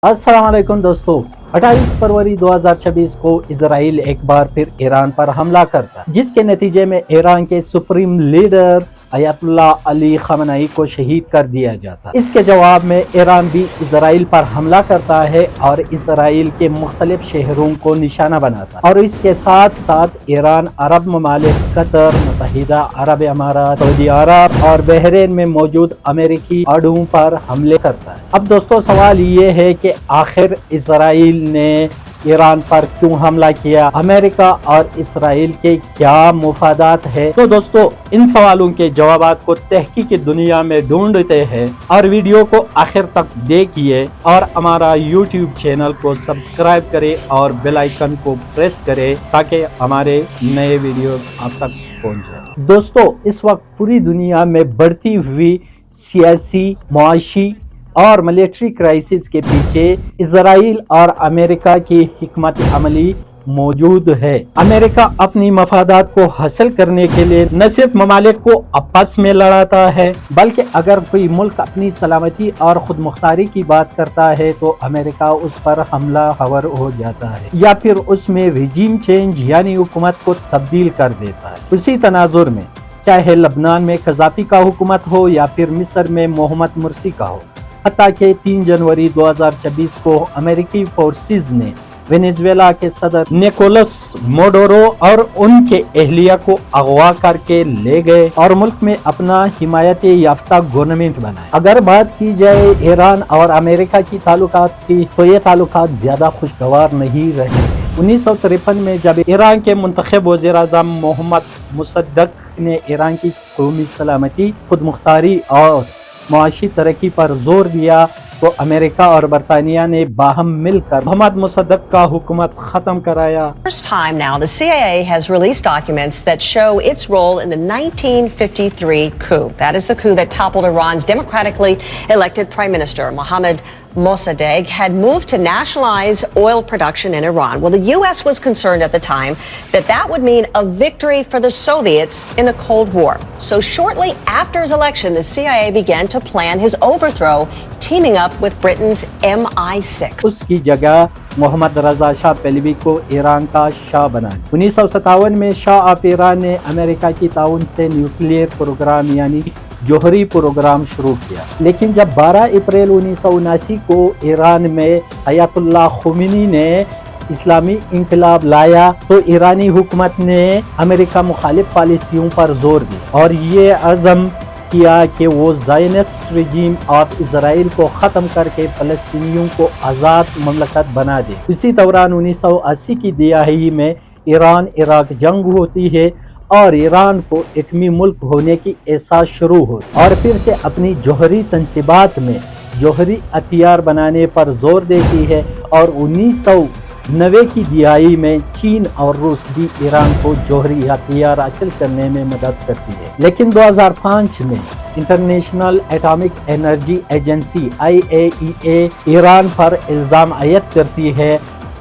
अस्सलाम वालेकुम दोस्तों। 28 फरवरी 2026 को इसराइल एक बार फिर ईरान पर हमला करता है, जिसके नतीजे में ईरान के सुप्रीम लीडर अयतुल्लाह अली खamenei को शहीद कर दिया जाता है। इसके जवाब में ईरान भी इसराइल पर हमला करता है और इसराइल के मुख्तलिफ शहरों को निशाना बनाता है। और इसके साथ साथ ईरान अरब ममालिक कतर, मुत्तहिदा अरब अमारात, सऊदी अरब और बहरीन में मौजूद अमेरिकी अड्डों पर हमले करता है। अब दोस्तों सवाल ये है कि आखिर इसराइल ने ईरान पर क्यों हमला किया, अमेरिका और इसराइल के क्या मुफादात है। तो दोस्तों इन सवालों के जवाब को तहकीक की दुनिया में ढूंढते हैं और वीडियो को आखिर तक देखिए और हमारा यूट्यूब चैनल को सब्सक्राइब करें और बेल आइकन को प्रेस करें ताकि हमारे नए वीडियो आप तक पहुंच जाए। दोस्तों इस वक्त पूरी दुनिया में बढ़ती हुई सियासी, मुआशी और मिलिट्री क्राइसिस के पीछे इसराइल और अमेरिका की हिकमत अमली मौजूद है। अमेरिका अपनी मफादात को हासिल करने के लिए न सिर्फ ममालिक को आपस में लड़ाता है, बल्कि अगर कोई मुल्क अपनी सलामती और खुद मुख्तारी की बात करता है तो अमेरिका उस पर हमला हवर हो जाता है या फिर उसमें रिजीम चेंज यानी हुकूमत को तब्दील कर देता है। उसी तनाजुर में चाहे लबनान में कज़ाफी का हुकूमत हो या फिर मिस्र में मोहम्मद मुर्सी का हो, हत्ता कि 3 जनवरी 2026 को अमेरिकी फोर्सेस ने वेनेजुएला के सदर निकोलस मोडोरो और उनके एहलिया को अगवा करके ले गए और मुल्क में अपना हिमायत याफ्ता गवर्नमेंट बनाया। अगर बात की जाए ईरान और अमेरिका की ताल्लुकात की तो ये ताल्लुकात ज्यादा खुशगवार नहीं रहे। 1953 में जब ईरान के मुंतखब वज़ीर आज़म मोहम्मद मुसद्दक ने ईरान की कौमी सलामती, खुद मुख्तारी और मुआशी तरक्की पर जोर दिया तो अमेरिका और बरतानिया ने बाहम मिलकर मोहम्मद मुसद्दक का हुकूमत खत्म कराया। First time now, the CIA has released documents that show its role in the 1953 coup. That is the coup that toppled Iran's democratically elected Prime Minister Mohammad Mossadegh had moved to nationalize oil production in Iran. Well, the U.S. was concerned at the time that that would mean a victory for the Soviets in the Cold War. So shortly after his election, the CIA began to plan his overthrow, teaming up with Britain's MI6. उसकी जगह मोहम्मद रजा Shah Pahlavi को Iran का शाह बनाया। 1957 में Shah of Iran ने America की ताउन से न्यूक्लियर प्रोग्राम यानी जोहरी प्रोग्राम शुरू किया, लेकिन जब 12 अप्रैल 1979 को ईरान में अयतुल्लाह खमेनी ने इस्लामी इंकलाब लाया तो ईरानी हुकूमत ने अमेरिका मुखालिफ पॉलिसियों पर जोर दिया और ये अज़म किया कि वो ज़ायनिस्ट रिजीम ऑफ इसराइल को ख़त्म करके फ़लस्तीनियों को आज़ाद ममलकत बना दे। इसी दौरान 1980 की दिहाई में ईरान इराक जंग होती है और ईरान को एटमी मुल्क होने की एहसास शुरू हो और फिर से अपनी जोहरी तनसीबात में जोहरी हथियार बनाने पर जोर देती है और 1990 की दिहाई में चीन और रूस भी ईरान को जोहरी हथियार हासिल करने में मदद करती है। लेकिन 2005 में international atomic energy agency IAEA Iran पर इल्ज़ाम आयद करती है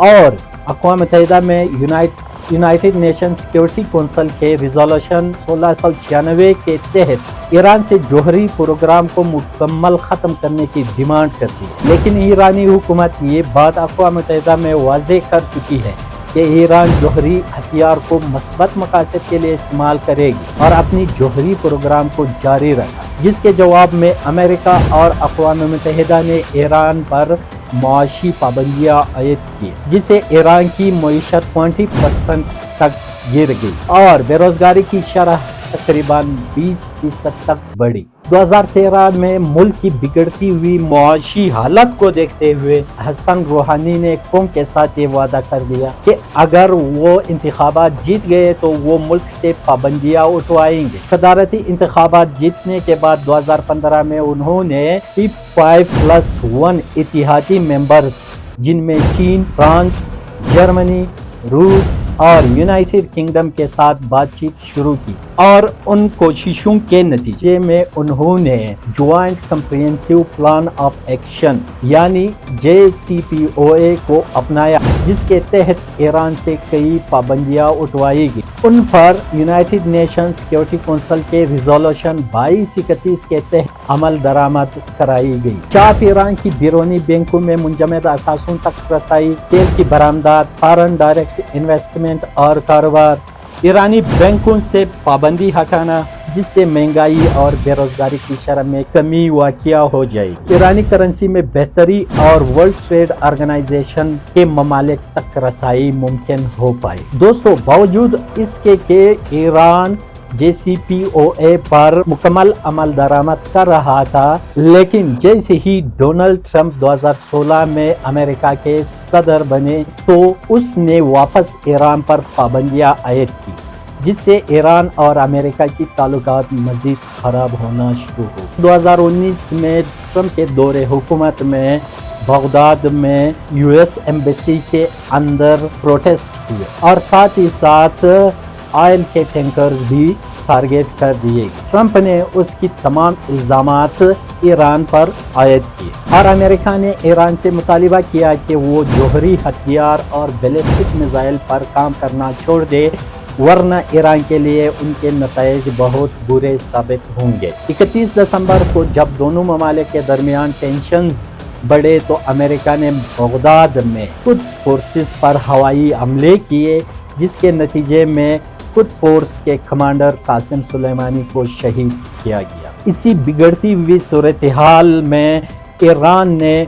और अक़वाम मुत्तहिदा में यूनाइटेड नेशन सिक्योरिटी काउंसिल के रिजोल्यूशन 1696 के तहत ईरान से जोहरी प्रोग्राम को मुकम्मल ख़त्म करने की डिमांड करती है। लेकिन ईरानी हुकूमत ये बात अक़वाम मुत्तहिदा में वाज़े कर चुकी है कि ईरान जोहरी हथियार को मस्बत मकासद के लिए इस्तेमाल करेगी और अपनी जोहरी प्रोग्राम को जारी रखा, जिसके जवाब में अमेरिका और अक़वाम मुत्तहिदा ने ईरान पर मुआशी पाबंदियाँ आयद की, जिससे ईरान की मईशत 20% तक गिर गई और बेरोजगारी की शरह तकरीबन 20% तक बढ़ी। 2013 में मुल्क की बिगड़ती हुई मुआशी हालत को देखते हुए हसन रूहानी ने कौम के साथ ये वादा कर दिया कि अगर वो इंतखाबात जीत गए तो वो मुल्क से पाबंदियाँ उठवाएंगे। सदारती इंतखाबात जीतने के बाद 2015 में उन्होंने 5+1 इत्तेहादी मेंबर्स जिनमें चीन, फ्रांस, जर्मनी, रूस, اور یونائٹڈ کنگڈم کے ساتھ بات چیت شروع کی، اور ان کوششوں کے نتیجے میں انہوں نے joint comprehensive plan of action یعنی JCPOA کو اپنایا، جس کے تحت ایران سے کئی پابندیاں اٹھوائی گئی۔ ان پر یونائٹڈ نیشن سیکیورٹی کونسل کے ریزولوشن 2231 کے تحت عمل درآمد کرائی گئی۔ چاپ ایران کی بیرونی بینکوں میں منجمد اثاثوں تک رسائی، تیل کی برآمدات، فارن ڈائریکٹ انویسٹمنٹ اور کاروبار، ایرانی بینکوں سے پابندی ہٹانا، جس سے مہنگائی اور بے روزگاری کی شرح میں کمی واقع ہو جائے گی۔ ایرانی کرنسی میں بہتری اور ورلڈ ٹریڈ آرگنائزیشن کے ممالک تک رسائی ممکن ہو پائی۔ دوستو، باوجود اس کے کہ ایران JCPOA پر مکمل عمل درآمد کر رہا تھا، لیکن جیسے ہی ڈونلڈ ٹرمپ 2016 میں امریکہ کے صدر بنے تو اس نے واپس ایران پر پابندیاں عائد کی، جس سے ایران اور امریکہ کی تعلقات مزید خراب ہونا شروع ہو۔ 2019 میں ٹرمپ کے دور حکومت میں بغداد میں US ایمبیسی کے اندر پروٹیسٹ ہوئے، اور ساتھ ہی ساتھ آئل کے ٹینکرز بھی ٹارگیٹ کر دیے گئے۔ ٹرمپ نے اس کی تمام الزامات ایران پر عائد کیے، اور امریکہ نے ایران سے مطالبہ کیا کہ وہ جوہری ہتھیار اور بیلسٹک میزائل پر کام کرنا چھوڑ دے، ورنہ ایران کے لیے ان کے نتائج بہت برے ثابت ہوں گے۔ 31 دسمبر کو جب دونوں ممالک کے درمیان ٹینشنز بڑھے تو امریکہ نے بغداد میں قدس فورسز پر ہوائی حملے کیے، جس کے نتیجے میں قدس فورس کے کمانڈر قاسم سلیمانی کو شہید کیا گیا۔ اسی بگڑتی ہوئی صورتحال میں ایران نے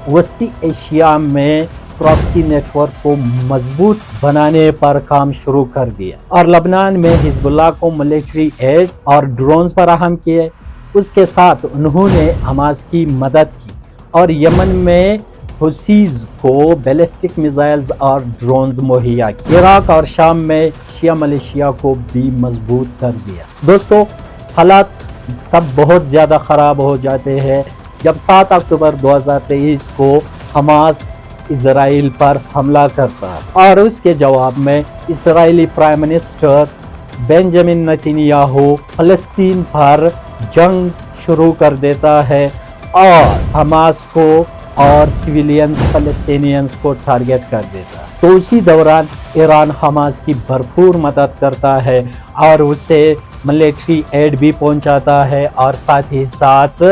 وسطی ایشیا میں پراکسی نیٹ ورک کو مضبوط بنانے پر کام شروع کر دیا، اور لبنان میں حزب اللہ کو ملٹری ایڈز اور ڈرونز فراہم کیے۔ اس کے ساتھ انہوں نے حماس کی مدد کی، اور یمن میں حوثیز کو بیلسٹک میزائلز اور ڈرونز مہیا کیے۔ عراق اور شام میں شیعہ ملیشیا کو بھی مضبوط کر دیا۔ دوستو، حالات تب بہت زیادہ خراب ہو جاتے ہیں جب 7 اکتوبر 2023 کو حماس اسرائیل پر حملہ کرتا ہے، اور اس کے جواب میں اسرائیلی پرائم منسٹر بنجامن نتنیاہو فلسطین پر جنگ شروع کر دیتا ہے، اور حماس کو اور سویلینز فلسطینینز کو ٹارگیٹ کر دیتا ہے۔ تو اسی دوران ایران حماس کی بھرپور مدد کرتا ہے، اور اسے ملٹری ایڈ بھی پہنچاتا ہے، اور ساتھ ہی ساتھ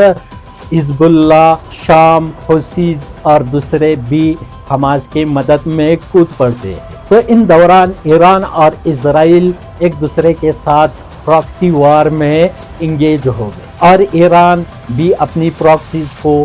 حزب اللہ، شام، حوثیز اور دوسرے بھی حماس کی مدد میں کود پڑتے ہیں۔ تو ان دوران ایران اور اسرائیل ایک دوسرے کے ساتھ پراکسی وار میں انگیج ہو گئے، اور ایران بھی اپنی پراکسیز کو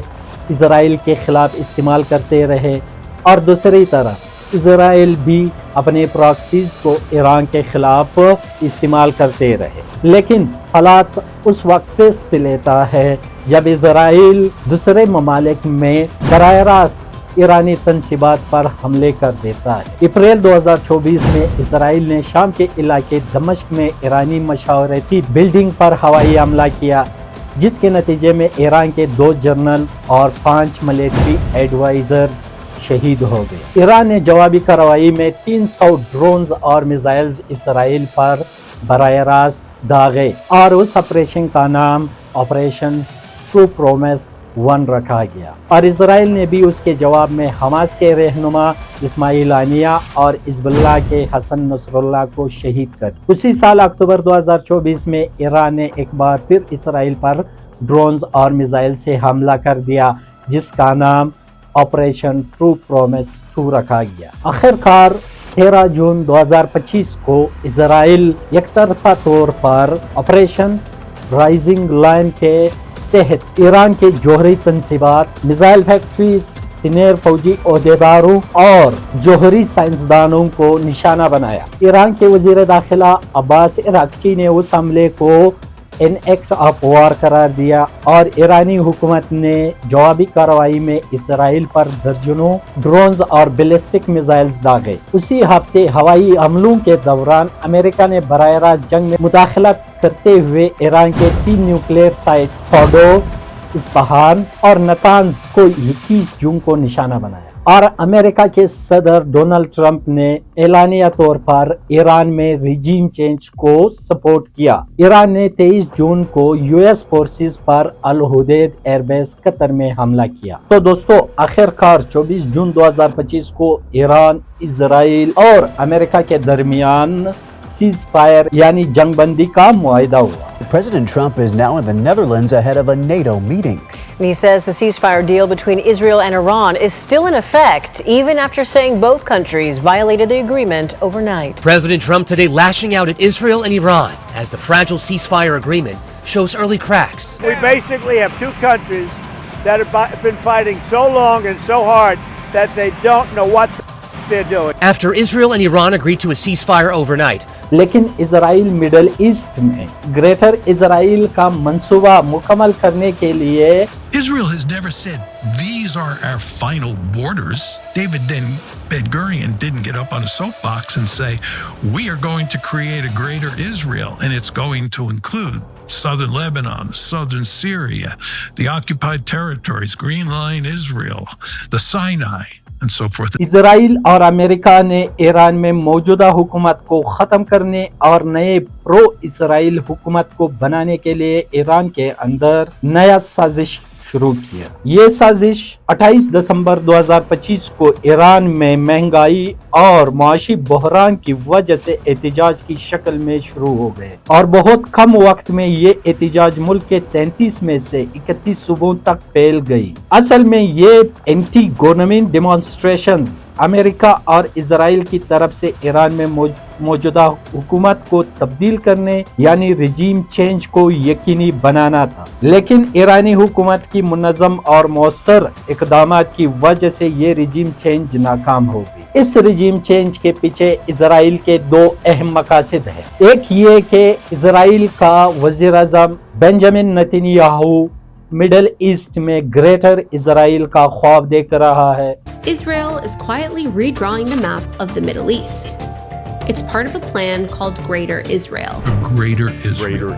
اسرائیل کے خلاف استعمال کرتے رہے، اور دوسری طرف اسرائیل بھی اپنے پراکسیز کو ایران کے خلاف استعمال کرتے رہے۔ لیکن حالات اس وقت پیش لیتا ہے جب اسرائیل دوسرے ممالک میں براہ راست ایرانی تنصیبات پر حملے کر دیتا ہے۔ اپریل 2024 میں اسرائیل نے شام کے علاقے دمشق میں ایرانی مشاورتی بلڈنگ پر ہوائی حملہ کیا، جس کے نتیجے میں ایران کے 2 جنرل اور 5 ملٹری ایڈوائزرز شہید ہو گئے۔ ایران نے جوابی کارروائی میں 300 ڈرونز اور میزائلز اسرائیل پر براہ راست داغے، اور اس آپریشن کا نام آپریشن ٹرو پرومیس 1 رکھا گیا، اور اسرائیل نے بھی اس کے جواب میں حماس کے رہنما اسماعیل ہانیہ اور حزب اللہ کے حسن نصر اللہ کو شہید کر دیا۔ اسی سال اکتوبر 2024 میں ایران نے ایک بار پھر اسرائیل پر ڈرونز اور میزائل سے حملہ کر دیا، جس کا نام آپریشن ٹرو پرومیس 2 رکھا گیا۔ آخرکار 13 جون 2025 کو اسرائیل یک طرفہ طور پر آپریشن رائزنگ لائن کے تحت ایران کے جوہری تنصیبات، میزائل فیکٹریز، سینئر فوجی عہدیداروں اور جوہری سائنسدانوں کو نشانہ بنایا۔ ایران کے وزیر داخلہ عباس اراغچی نے اس حملے کو ان ایکٹ آف وار قرار دیا، اور ایرانی حکومت نے جوابی کارروائی میں اسرائیل پر درجنوں ڈرونز اور بیلسٹک میزائلز داغے۔ اسی ہفتے ہوائی حملوں کے دوران امریکہ نے براہ راست جنگ میں مداخلت کرتے ہوئے ایران کے 3 نیوکلیئر سائٹس فورڈو، इस्फहान और नतांज को 21 जून को निशाना बनाया और अमेरिका के सदर डोनाल्ड ट्रंप ने एलानिया तौर पर ईरान में रिजीम चेंज को सपोर्ट किया। ईरान ने 23 जून को यूएस फोर्सेस पर अल हुदैद एयरबेस कतर में हमला किया। तो दोस्तों आखिरकार 24 जून 2025 को ईरान, इजराइल और अमेरिका के दरमियान सीज फायर यानी जंगबंदी का मुआहिदा हुआ। President Trump is now in the Netherlands ahead of a NATO meeting. And he says the ceasefire deal between Israel and Iran is still in effect, even after saying both countries violated the agreement overnight. President Trump today lashing out at Israel and Iran as the fragile ceasefire agreement shows early cracks. We basically have two countries that have been fighting so long and so hard that they don't know what they're doing. After Israel and Iran agreed to a ceasefire overnight, लेकिन Israel middle east में greater Israel का मंसूबा मुकम्मल करने के लिए Israel has never said, these are our final borders. David Ben-Gurion didn't get up on a soapbox and say, we are going to create a greater Israel, and it's going to include southern Lebanon, southern Syria, the occupied territories, Green Line Israel, the Sinai, and so forth. Israel और America ने Iran में मौजूदा हुकूमत को ख़त्म करने और नए प्रो इजराइल हुकूमत को बनाने के लिए ईरान के अंदर नया साजिश शुरू किया। ये साजिश 28 दिसंबर 2025 को ईरान में महंगाई और माशी बहरान की वजह से एहतजाज की शक्ल में शुरू हो गए और बहुत कम वक्त में ये एहतजाज मुल्क के 33 में से 31 सूबों तक फैल गई। असल में ये एंटी गवर्नमेंट डेमोन्स्ट्रेशंस अमेरिका और इजराइल की तरफ से ईरान में मौजूदा हुकूमत को तब्दील करने यानी रिजीम चेंज को यकीनी बनाना था, लेकिन ईरानी हुकूमत की मुनज़्ज़म और मौसर इक़दामात की वजह से ये रिजीम चेंज नाकाम हो गई। इस रिजीम चेंज के पीछे इजराइल के दो अहम मकासद हैं। एक ये कि इजराइल का वज़ीर आज़म बेंजामिन नेतन्याहू मिडल ईस्ट में ग्रेटर इजराइल का ख्वाब देख रहा है। Israel is quietly redrawing the map of the Middle East. It's part of a plan called Greater Israel. Greater Israel.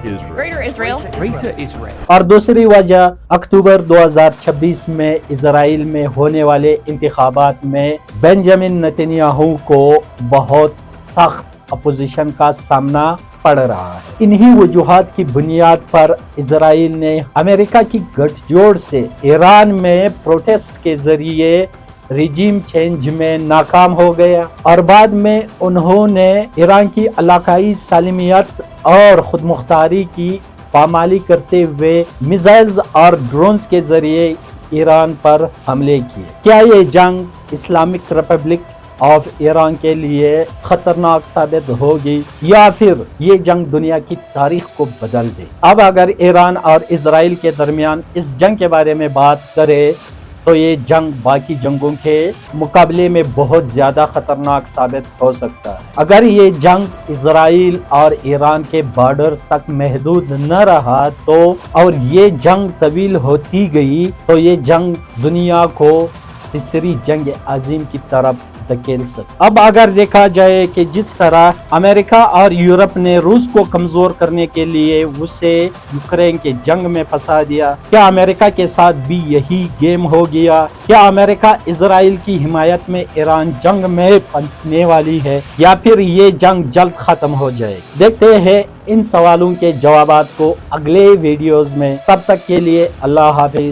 Greater Israel. और दूसरी वजह अक्टूबर 2026 में इजराइल में होने वाले इंतखाबात में बेंजामिन नेतन्याहू को बहुत सख्त अपोजिशन का सामना पड़ रहा है। इन्हीं वजूहात की बुनियाद पर इजराइल ने अमेरिका की गठजोड़ से ईरान में प्रोटेस्ट के जरिए रिजीम चेंज में नाकाम हो गया और बाद में उन्होंने ईरान की इलाकाई सालिमियत और खुद मुख्तारी की पामाली करते हुए मिसाइल्स और ड्रोन्स के जरिए ईरान पर हमले किए। क्या ये जंग इस्लामिक रिपब्लिक ऑफ ईरान के लिए खतरनाक साबित होगी या फिर ये जंग दुनिया की तारीख को बदल दे? अब अगर ईरान और इजराइल के दरमियान इस जंग के बारे में बात करें तो ये जंग बाकी जंगों के मुकाबले में बहुत ज्यादा खतरनाक साबित हो सकता है। अगर ये जंग इजराइल और ईरान के बॉर्डर्स तक महदूद न रहा तो और ये जंग तवील होती गई तो ये जंग दुनिया को तीसरी जंग अजीम की तरफ धकेल सकता। अब अगर देखा जाए कि जिस तरह अमेरिका और यूरोप ने रूस को कमजोर करने के लिए उसे यूक्रेन के जंग में फंसा दिया, क्या अमेरिका के साथ भी यही गेम हो गया? क्या अमेरिका इजराइल की हिमायत में ईरान जंग में फंसने वाली है या फिर ये जंग जल्द खत्म हो जाए? देखते हैं इन सवालों के जवाबात को अगले वीडियोस में। तब तक के लिए अल्लाह हाफिज।